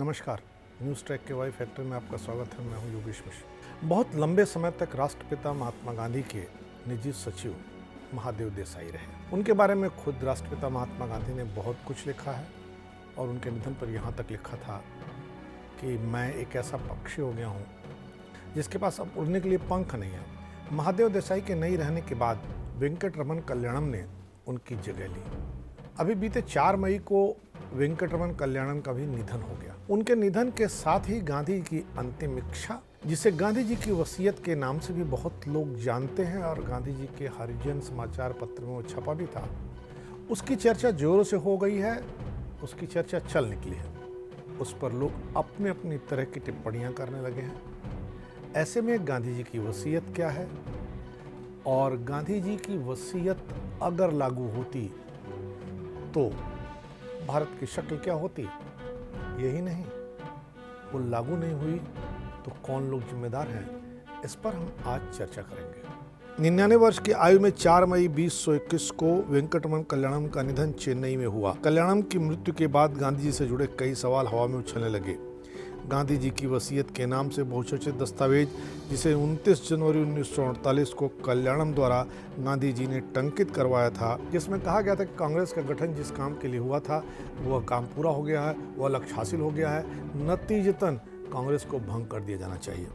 नमस्कार। News track के Y factor में आपका स्वागत है। मैं हूं योगेश मिश्र। बहुत लंबे समय तक राष्ट्रपिता महात्मा गांधी के निजी सचिव महादेव देसाई रहे। उनके बारे में खुद राष्ट्रपिता महात्मा गांधी ने बहुत कुछ लिखा है और उनके निधन पर यहाँ तक लिखा था कि मैं एक ऐसा पक्षी हो गया हूँ जिसके पास अब उड़ने के लिए पंख नहीं है। महादेव देसाई के नहीं रहने के बाद वेंकटरमन कल्याणम ने उनकी जगह ली। अभी बीते 4 मई को वेंकटरमन कल्याणम का भी निधन हो गया। उनके निधन के साथ ही गांधी की अंतिम इच्छा, जिसे गांधी जी की वसीयत के नाम से भी बहुत लोग जानते हैं और गांधी जी के हरिजन समाचार पत्र में वो छपा भी था, उसकी चर्चा जोरों से हो गई है। उसकी चर्चा चल निकली है। उस पर लोग अपने अपनी तरह की टिप्पणियां करने लगे हैं। ऐसे में गांधी जी की वसीयत क्या है और गांधी जी की वसीयत अगर लागू होती तो भारत की शक्ल क्या होती? यही नहीं, वो लागू नहीं हुई तो कौन लोग जिम्मेदार हैं? इस पर हम आज चर्चा करेंगे। 99 वर्ष की आयु में 4 मई 2021 को वेंकटरमन कल्याणम का निधन चेन्नई में हुआ। कल्याणम की मृत्यु के बाद गांधी जी से जुड़े कई सवाल हवा में उछलने लगे। गांधी जी की वसीयत के नाम से बहुचर्चित दस्तावेज, जिसे 29 जनवरी 1948 को कल्याणम द्वारा गांधी जी ने टंकित करवाया था, जिसमें कहा गया था कि कांग्रेस का गठन जिस काम के लिए हुआ था वह काम पूरा हो गया है, वह लक्ष्य हासिल हो गया है, नतीजतन कांग्रेस को भंग कर दिया जाना चाहिए।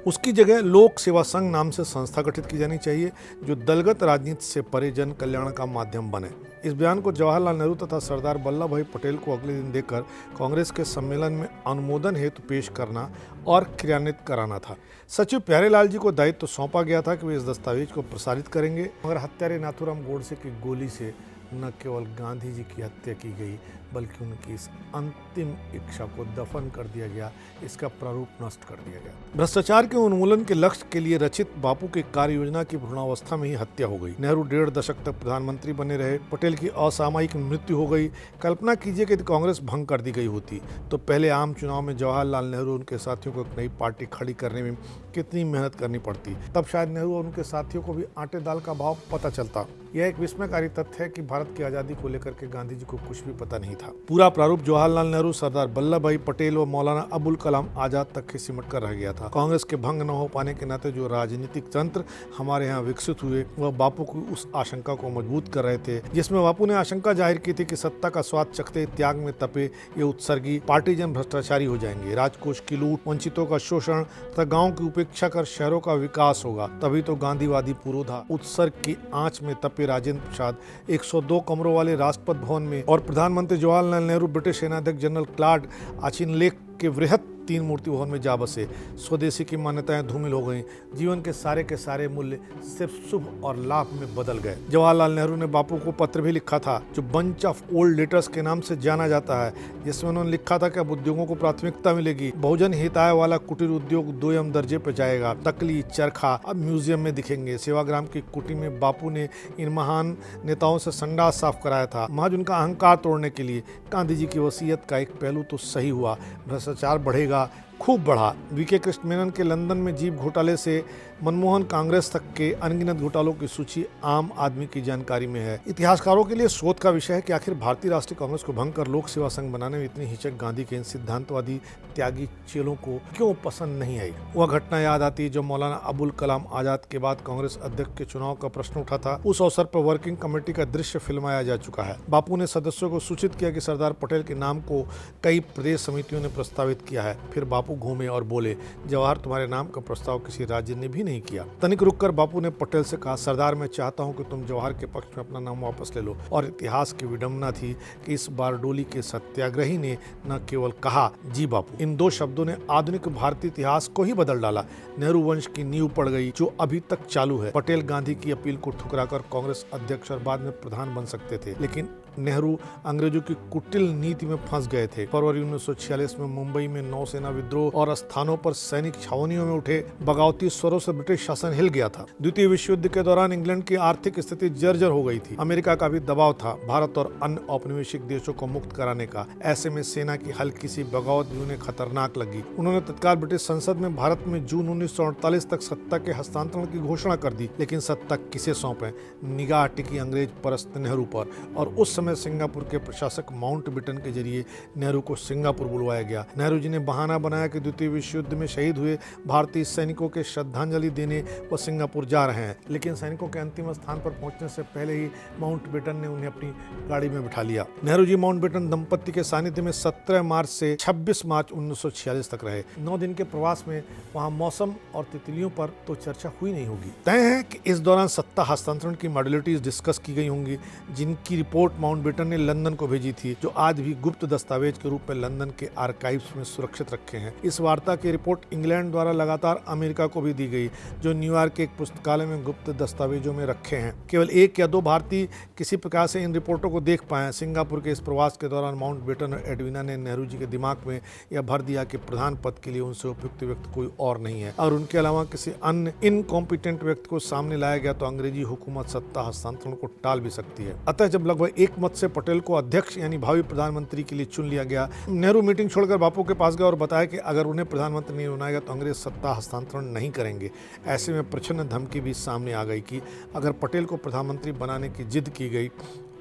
उसकी जगह लोक सेवा संघ नाम से संस्था गठित की जानी चाहिए जो दलगत राजनीति से परे जन कल्याण का माध्यम बने। इस बयान को जवाहरलाल नेहरू तथा सरदार वल्लभ भाई पटेल को अगले दिन देकर कांग्रेस के सम्मेलन में अनुमोदन हेतु पेश करना और क्रियान्वित कराना था। सचिव प्यारेलाल जी को दायित्व सौंपा गया था कि वे इस दस्तावेज को प्रसारित करेंगे। मगर हत्यारे नाथूराम गोडसे की गोली से न केवल गांधी जी की हत्या की गई बल्कि उनकी इस अंतिम इच्छा को दफन कर दिया गया, इसका प्रारूप नष्ट कर दिया गया। भ्रष्टाचार के उन्मूलन के लक्ष्य के लिए रचित बापू की कार्य योजना की भ्रूणावस्था में ही हत्या हो गई। नेहरू 1.5 दशक तक प्रधानमंत्री बने रहे। पटेल की असामयिक मृत्यु हो गई। कल्पना कीजिए कि कांग्रेस भंग कर दी गई होती तो पहले आम चुनाव में जवाहरलाल नेहरू उनके साथियों को एक नई पार्टी खड़ी करने में कितनी मेहनत करनी पड़ती। तब शायद नेहरू और उनके साथियों को भी आटे दाल का भाव पता चलता। यह एक विस्मयकारी तथ्य है कि भारत की आज़ादी को लेकर के गांधी जी को कुछ भी पता नहीं था। पूरा प्रारूप जवाहरलाल नेहरू, सरदार वल्लभ भाई पटेल व मौलाना अबुल कलाम आजाद तक ही सिमट कर रह गया था। कांग्रेस के भंग न हो पाने के नाते जो राजनीतिक तंत्र हमारे यहाँ विकसित हुए वह बापू की उस आशंका को मजबूत कर रहे थे, जिसमें बापू ने आशंका जाहिर की थी कि सत्ता का स्वाद चखते त्याग में तपे ये उत्सर्गी पार्टीजन भ्रष्टाचारी हो जाएंगे। राजकोष की लूट, वंचितों का शोषण तथा गाँव की उपेक्षा कर शहरों का विकास होगा। तभी तो गांधीवादी पुरोधा उत्सर्ग की आंच में तपे राजेंद्र प्रसाद 102 कमरों वाले राष्ट्रपति भवन में और प्रधानमंत्री जवाहरलाल नेहरू ब्रिटिश सेनाध्यक्ष जनरल क्लॉड ऑचिनलेक के वृहत 3 मूर्ति भवन में जा बसे। स्वदेशी की मान्यताएं धूमिल हो गईं। जीवन के सारे मूल्य सिर्फ शुभ और लाभ में बदल गए। जवाहरलाल नेहरू ने बापू को पत्र भी लिखा था जो बंच ऑफ ओल्ड लेटर्स के नाम से जाना जाता है, जिसमें उन्होंने लिखा था कि अब उद्योगों को प्राथमिकता मिलेगी। बहुजन हिताय वाला कुटीर उद्योग 2 दर्जे पर जाएगा। तकली, चरखा अब म्यूजियम में दिखेंगे। सेवाग्राम की कुटी में बापू ने इन महान नेताओं से संडास साफ कराया था, महज उनका अहंकार तोड़ने के लिए। गांधी जी की वसीयत का एक पहलू तो सही हुआ, भ्रष्टाचार बढ़ेगा, खूब बढ़ा। वीके कृष्ण मेनन के लंदन में जीप घोटाले से मनमोहन कांग्रेस तक के अनगिनत घोटालों की सूची आम आदमी की जानकारी में है। इतिहासकारों के लिए शोध का विषय है कि आखिर भारतीय राष्ट्रीय कांग्रेस को भंग कर लोक सेवा संघ बनाने में इतनी हिचक गांधी के इन सिद्धांतवादी त्यागी चेलों को क्यों पसंद नहीं आई। वह घटना याद आती है जब मौलाना अबुल कलाम आजाद के बाद कांग्रेस अध्यक्ष के चुनाव का प्रश्न उठा था। उस अवसर पर वर्किंग कमेटी का दृश्य फिल्माया जा चुका है। बापू ने सदस्यों को सूचित किया कि सरदार पटेल के नाम को कई प्रदेश समितियों ने प्रस्तावित किया है। फिर बापू घूमे और बोले, जवाहर तुम्हारे नाम का प्रस्ताव किसी राज्य ने भी नहीं किया। तनिक रुककर बापू ने पटेल से कहा, सरदार मैं चाहता हूं कि तुम जवाहर के पक्ष में अपना नाम वापस ले लो। और इतिहास की विडंबना थी कि इस बारडोली के सत्याग्रही ने न केवल कहा जी बापू, इन 2 शब्दों ने आधुनिक भारतीय इतिहास को ही बदल डाला। नेहरू वंश की नींव पड़ गई जो अभी तक चालू है। पटेल गांधी की अपील को ठुकराकर कांग्रेस अध्यक्ष और बाद में प्रधान बन सकते थे, लेकिन नेहरू अंग्रेजों की कुटिल नीति में फंस गए थे। फरवरी 1946 में मुंबई में नौसेना विद्रोह और स्थानों पर सैनिक छावनियों में उठे बगावती स्वरों से ब्रिटिश शासन हिल गया था। द्वितीय विश्व युद्ध के दौरान इंग्लैंड की आर्थिक स्थिति जर्जर हो गई थी। अमेरिका का भी दबाव था भारत और अन्य औपनिवेशिक देशों को मुक्त कराने का। ऐसे में सेना की हल्की सी बगावत भी उन्हें खतरनाक लगी। उन्होंने तत्काल ब्रिटिश संसद में भारत में जून 1948 तक सत्ता के हस्तांतरण की घोषणा कर दी, लेकिन सत्ता किसे सौंपे? निगाह टिकी अंग्रेज परस्त नेहरू पर और उस समय सिंगापुर के प्रशासक माउंटबेटन के जरिए नेहरू को सिंगापुर बुलवाया गया। नेहरू जी ने बहाना बनाया कि द्वितीय विश्व युद्ध में शहीद हुए भारतीय सैनिकों के श्रद्धांजलि देने वो सिंगापुर जा रहे हैं, लेकिन सैनिकों के अंतिम स्थान पर पहुंचने से पहले ही माउंटबेटन ने उन्हें अपनी गाड़ी में बिठा लिया। नेहरू जी माउंटबेटन दंपत्ति के सानिध्य में 17 मार्च से 26 मार्च 1946 तक रहे। 9 दिन के प्रवास में वहां मौसम और तितलियों पर तो चर्चा हुई नहीं होगी। तय है कि इस दौरान सत्ता हस्तांतरण की मॉड्यूलिटीज डिस्कस की गई होंगी, जिनकी रिपोर्ट माउंटबेटन ने लंदन को भेजी थी, जो आज भी गुप्त दस्तावेज के रूप में लंदन के आर्काइव्स में सुरक्षित रखे हैं। इस वार्ता की रिपोर्ट इंग्लैंड द्वारा लगातार अमेरिका को भी दी गई, जो न्यूयॉर्क के एक पुस्तकालय में गुप्त दस्तावेजों में रखे हैं। केवल 1 या 2 भारतीय किसी प्रकार से इन रिपोर्टों को देख पाए। सिंगापुर के इस प्रवास के दौरान माउंटबेटन और एडविना ने नेहरू जी के दिमाग में यह भर दिया कि प्रधान पद के लिए उनसे उपयुक्त व्यक्ति कोई और नहीं है, और उनके अलावा किसी अन्य इनकॉम्पिटेंट व्यक्ति को सामने लाया गया तो अंग्रेजी हुकूमत सत्ता हस्तांतरण को टाल भी सकती है। अतः जब लगभग एक मत से पटेल को अध्यक्ष यानी भावी प्रधानमंत्री के लिए चुन लिया गया, नेहरू मीटिंग छोड़कर बापू के पास गए और बताया कि अगर उन्हें प्रधानमंत्री नहीं बनाया गया तो अंग्रेज सत्ता हस्तांतरण नहीं करेंगे। ऐसे में प्रच्छन्न धमकी भी सामने आ गई कि अगर पटेल को प्रधानमंत्री बनाने की जिद की गई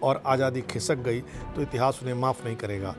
और आज़ादी खिसक गई तो इतिहास उन्हें माफ़ नहीं करेगा।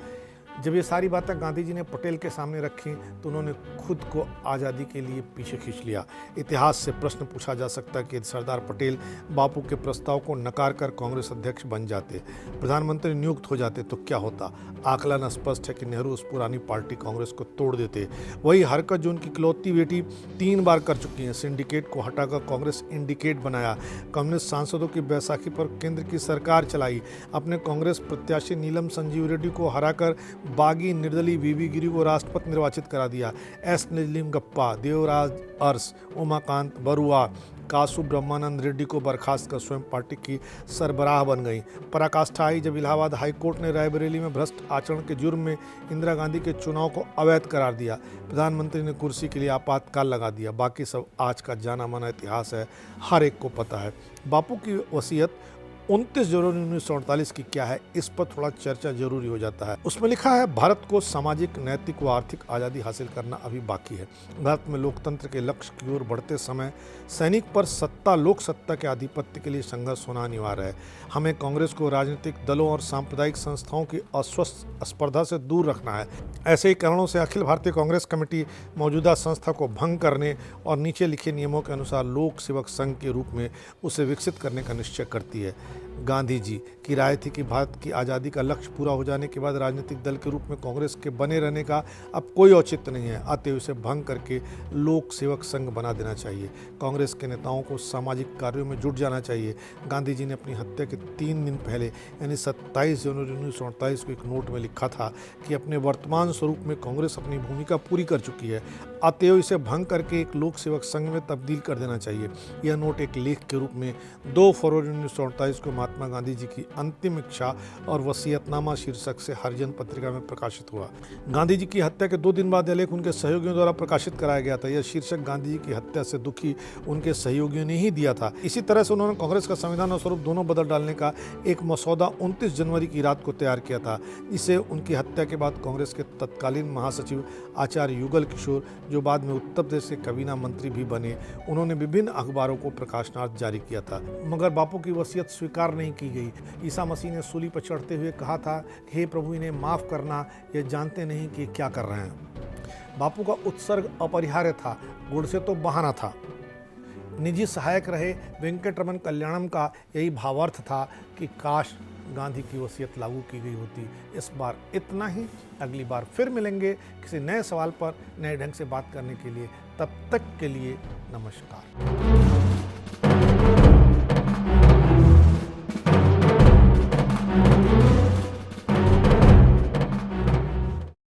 जब ये सारी बातें गांधी जी ने पटेल के सामने रखी तो उन्होंने खुद को आज़ादी के लिए पीछे खींच लिया। इतिहास से प्रश्न पूछा जा सकता है कि यदि सरदार पटेल बापू के प्रस्ताव को नकार कर कांग्रेस अध्यक्ष बन जाते, प्रधानमंत्री नियुक्त हो जाते तो क्या होता। आकलन स्पष्ट है कि नेहरू उस पुरानी पार्टी कांग्रेस को तोड़ देते। वही हरकत जो उनकी इकलौती बेटी 3 बार कर चुकी हैं। सिंडिकेट को हटाकर कांग्रेस इंडिकेट बनाया, कम्युनिस्ट सांसदों की बैसाखी पर केंद्र की सरकार चलाई, अपने कांग्रेस प्रत्याशी नीलम संजीव रेड्डी को हराकर बागी निर्दलीय वीवी गिरी को राष्ट्रपति निर्वाचित करा दिया। एस निजलिंगप्पा, देवराज अरस, उमाकांत बरुआ, कासु ब्रह्मानंद रेड्डी को बर्खास्त कर स्वयं पार्टी की सरबराह बन गई। पराकाष्ठा आई जब इलाहाबाद हाईकोर्ट ने रायबरेली में भ्रष्ट आचरण के जुर्म में इंदिरा गांधी के चुनाव को अवैध करार दिया। प्रधानमंत्री ने कुर्सी के लिए आपातकाल लगा दिया। बाकी सब आज का जाना माना इतिहास है, हर एक को पता है। बापू की वसीयत 29 जनवरी 1948 की क्या है, इस पर थोड़ा चर्चा जरूरी हो जाता है। उसमें लिखा है, भारत को सामाजिक, नैतिक व आर्थिक आज़ादी हासिल करना अभी बाकी है। भारत में लोकतंत्र के लक्ष्य की ओर बढ़ते समय सैनिक पर सत्ता, लोक सत्ता के आधिपत्य के लिए संघर्ष होना अनिवार्य है। हमें कांग्रेस को राजनीतिक दलों और सांप्रदायिक संस्थाओं की अस्वस्थ स्पर्धा से दूर रखना है। ऐसे ही कारणों से अखिल भारतीय कांग्रेस कमेटी मौजूदा संस्था को भंग करने और नीचे लिखे नियमों के अनुसार लोक सेवक संघ के रूप में उसे विकसित करने का निश्चय करती है। गांधी जी की राय थी कि भारत की आज़ादी का लक्ष्य पूरा हो जाने के बाद राजनीतिक दल के रूप में कांग्रेस के बने रहने का अब कोई औचित्य नहीं है, अतः इसे भंग करके लोक सेवक संघ बना देना चाहिए। कांग्रेस के नेताओं को सामाजिक कार्यों में जुट जाना चाहिए। गांधी जी ने अपनी हत्या के 3 दिन पहले यानी 27 जनवरी 1948 को एक नोट में लिखा था कि अपने वर्तमान स्वरूप में कांग्रेस अपनी भूमिका पूरी कर चुकी है, अतएव इसे भंग करके एक लोक सेवक संघ में तब्दील कर देना चाहिए। यह नोट एक लेख के रूप में 2 फरवरी 1948 को महात्मा गांधी जी की अंतिम इच्छा और वसीयतनामा शीर्षक से हरिजन पत्रिका में प्रकाशित हुआ। गांधी जी की हत्या के 2 दिन बाद यह लेख उनके सहयोगियों द्वारा प्रकाशित कराया गया था। यह शीर्षक गांधी जी की हत्या से दुखी उनके सहयोगियों ने ही दिया था। इसी तरह से उन्होंने कांग्रेस का संविधान और स्वरूप दोनों बदल डालने का एक मसौदा 29 जनवरी की रात को तैयार किया था। इसे उनकी हत्या के बाद कांग्रेस के तत्कालीन महासचिव आचार्य युगल किशोर, जो बाद में उत्तर प्रदेश के काबीना मंत्री भी बने, उन्होंने विभिन्न अखबारों को प्रकाशनार्थ जारी किया था। मगर बापू की वसीयत स्वीकार नहीं की गई। ईसा मसीह ने सूली पर चढ़ते हुए कहा था, हे प्रभु इन्हें माफ करना, ये जानते नहीं कि क्या कर रहे हैं। बापू का उत्सर्ग अपरिहार्य था, गुण से तो बहाना था। निजी सहायक रहे वेंकटरमन कल्याणम का यही भावार्थ था कि काश गांधी की वसीयत लागू की गई होती। इस बार इतना ही, अगली बार फिर मिलेंगे किसी नए सवाल पर नए ढंग से बात करने के लिए। तब तक के लिए नमस्कार।